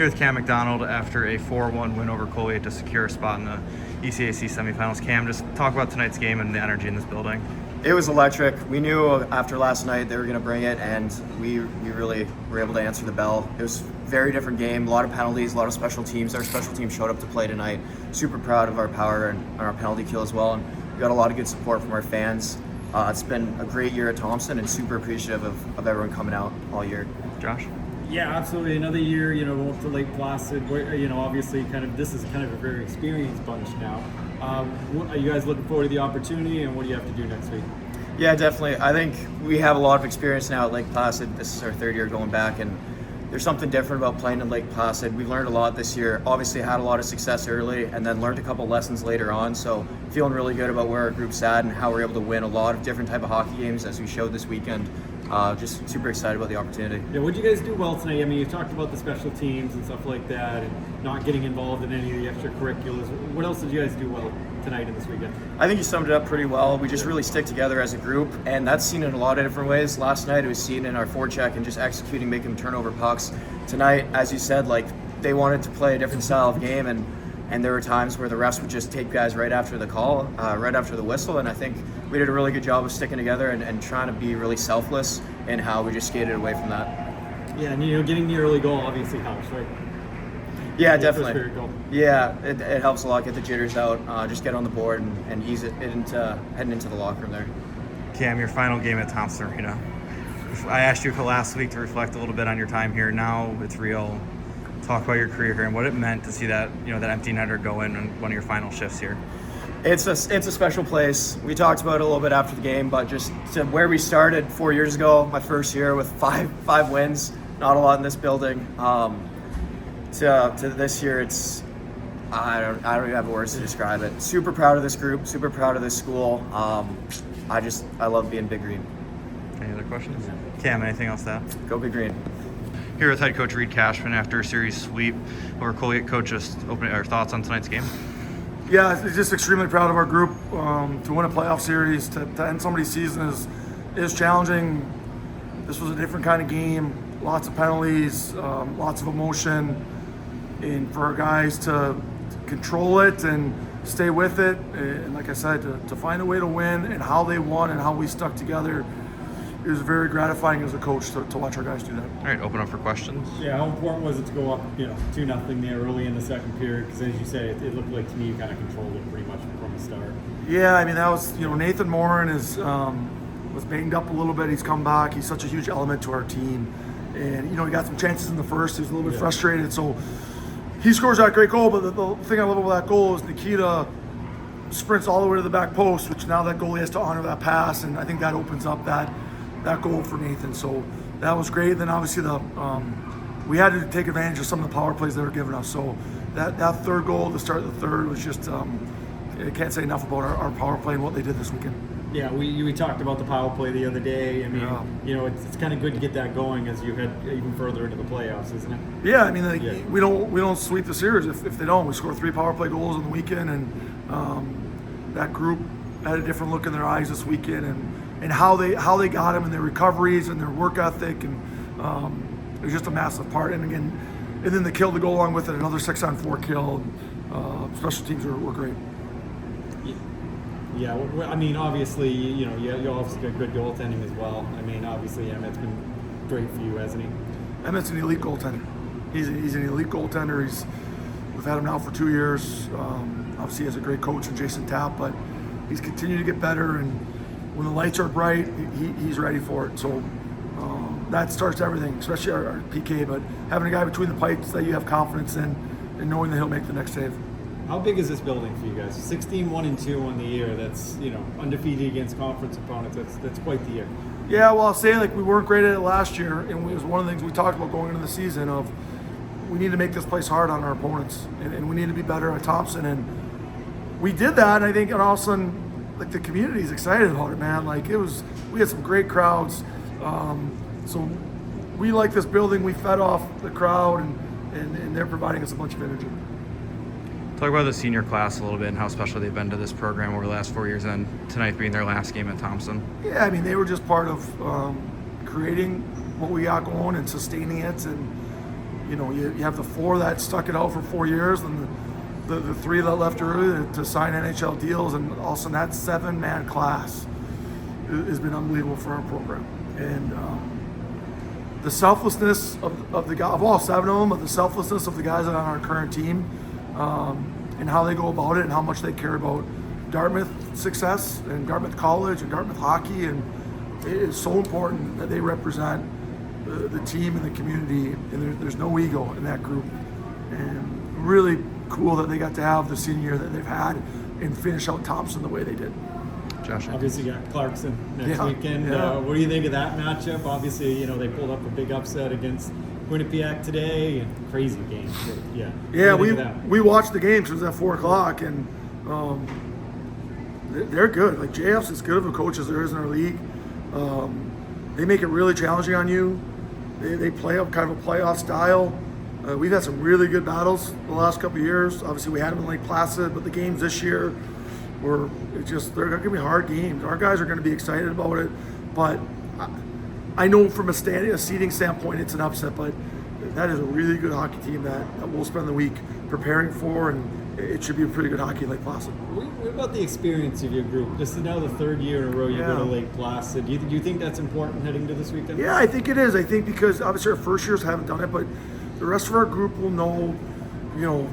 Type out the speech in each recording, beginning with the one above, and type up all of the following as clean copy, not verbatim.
Here with Cam McDonald after a 4-1 win over Colgate to secure a spot in the ECAC semifinals. Cam, just talk about tonight's game and the energy in this building. It was electric. We knew after last night they were going to bring it, and we really were able to answer the bell. It was a very different game, a lot of penalties, a lot of special teams. Our special team showed up to play tonight. Super proud of our power and our penalty kill as well, and we got a lot of good support from our fans. It's been a great year at Thompson, and super appreciative of everyone coming out all year. Josh? Yeah, absolutely. Another year, going up to Lake Placid. Obviously, this is kind of a very experienced bunch now. Are you guys looking forward to the opportunity, and what do you have to do next week? Yeah, definitely. I think we have a lot of experience now at Lake Placid. This is our third year going back, and there's something different about playing in Lake Placid. We've learned a lot this year. Obviously, had a lot of success early, and then learned a couple lessons later on. So, feeling really good about where our group's at and how we're able to win a lot of different type of hockey games as we showed this weekend. Just super excited about the opportunity. Yeah, what did you guys do well tonight? I mean, you talked about the special teams and stuff like that, and not getting involved in any of the extracurriculars. What else did you guys do well tonight and this weekend? I think you summed it up pretty well. We just really stick together as a group, and that's seen in a lot of different ways. Last night it was seen in our forecheck and just executing, making them turn over pucks. Tonight, as you said, they wanted to play a different style of game, and there were times where the refs would just take guys right after the call, right after the whistle, and I think we did a really good job of sticking together and trying to be really selfless in how we just skated away from that. Yeah, and getting the early goal obviously helps, right? Yeah, definitely. Yeah, it helps a lot, get the jitters out, just get on the board and ease it into heading into the locker room there. Cam, your final game at Thompson Arena. I asked you last week to reflect a little bit on your time here. Now it's real. Talk about your career here and what it meant to see that that empty netter go in on one of your final shifts here. It's a special place. We talked about it a little bit after the game, but just to where we started 4 years ago, my first year with five wins, not a lot in this building. To this year, I don't even have words to describe it. Super proud of this group, super proud of this school. I love being Big Green. Any other questions? Cam, anything else to add? Go Big Green. Here with head coach Reid Cashman after a series sweep over Colgate. Coach, just opening our thoughts on tonight's game. Yeah, just extremely proud of our group. To win a playoff series, to end somebody's season is challenging. This was a different kind of game. Lots of penalties, lots of emotion, and for our guys to control it and stay with it, and like I said, to find a way to win and how they won and how we stuck together. It was very gratifying as a coach to watch our guys do that. All right, open up for questions. Yeah, how important was it to go up 2-0 there early in the second period? Because as you said, it looked like to me you kind of controlled it pretty much from the start. Yeah, I mean that was Nathan Morin was banged up a little bit. He's come back. He's such a huge element to our team, and he got some chances in the first. He was a little bit frustrated, so he scores that great goal. But the thing I love about that goal is Nikita sprints all the way to the back post, which now that goalie has to honor that pass, and I think that opens up that goal for Nathan. So that was great. Then obviously we had to take advantage of some of the power plays they were giving us. So that third goal to start the third was just I can't say enough about our power play and what they did this weekend. Yeah, we talked about the power play the other day. I mean, it's kind of good to get that going as you head even further into the playoffs, isn't it? Yeah, I mean, we don't sweep the series if they don't. We score 3 power play goals on the weekend, and that group had a different look in their eyes this weekend, and how they got them and their recoveries and their work ethic, and it was just a massive part. And again, and then they killed the goal along with it, another 6-on-4 kill. Special teams were great. Yeah, I mean, obviously, you obviously got good goaltending as well. I mean, obviously, Emmett's been great for you, hasn't he? Emmett's an elite goaltender. He's an elite goaltender. We've had him now for 2 years. Obviously, he has a great coach in Jason Tapp, but he's continued to get better. And when the lights are bright, he's ready for it. So that starts everything, especially our PK. But having a guy between the pipes that you have confidence in, and knowing that he'll make the next save. How big is this building for you guys? 16-1-2 on the year. That's undefeated against conference opponents. That's quite the year. Yeah, well, I'll say we weren't great at it last year, and it was one of the things we talked about going into the season of we need to make this place hard on our opponents, and we need to be better at Thompson, and we did that. And I think, and all of a sudden, the community's excited about it, man. We had some great crowds, so we like this building. We fed off the crowd, and they're providing us a bunch of energy. Talk about the senior class a little bit and how special they've been to this program over the last 4 years, and tonight being their last game at Thompson. Yeah, I mean, they were just part of creating what we got going and sustaining it, and You have the 4 that stuck it out for 4 years, and the 3 that left early to sign NHL deals, and also that 7-man class has been unbelievable for our program. And the selflessness of the guy, of all 7 of them, but the selflessness of the guys that are on our current team, and how they go about it and how much they care about Dartmouth success and Dartmouth College and Dartmouth hockey, and it is so important that they represent the team and the community, and there's no ego in that group. And really cool that they got to have the senior year that they've had and finish out Thompson the way they did. Josh. Obviously, you got Clarkson next Yeah, weekend. yeah. What do you think of that matchup? Obviously, they pulled up a big upset against Quinnipiac today, and crazy game. But, yeah. Yeah, What do you think of that? we watched the game. 'Cause it was at 4:00, and they're good. Like, JF's as good of a coach as there is in our league. They make it really challenging on you. They play up kind of a playoff style. We've had some really good battles the last couple of years. Obviously, we had them in Lake Placid, but the games this year they're going to be hard games. Our guys are going to be excited about it, but I know from a seeding standpoint, it's an upset, but that is a really good hockey team that we'll spend the week preparing for, and it should be a pretty good hockey in Lake Placid. What about the experience of your group? This is now the 3rd year in a row you go to Lake Placid. Do you think that's important heading to this weekend? Yeah, I think it is. I think because obviously our first years haven't done it, but the rest of our group will know,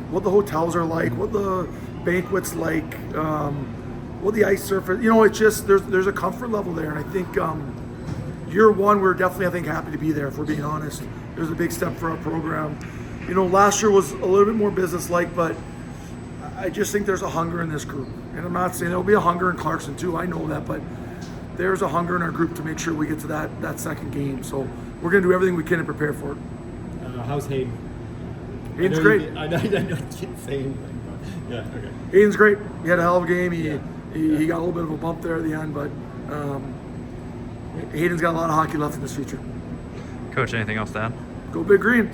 what the hotels are like, what the banquets like, what the ice surface. It's just there's a comfort level there, and I think year 1 we're definitely happy to be there. If we're being honest, it was a big step for our program. Last year was a little bit more business-like, but I just think there's a hunger in this group, and I'm not saying there'll be a hunger in Clarkson too. I know that, but there's a hunger in our group to make sure we get to that second game. So we're going to do everything we can to prepare for it. How's Hayden? Hayden's great. I know you can't say anything, but yeah, okay. Hayden's great. He had a hell of a game. He got a little bit of a bump there at the end, but Hayden's got a lot of hockey left in his future. Coach, anything else to add? Go Big Green.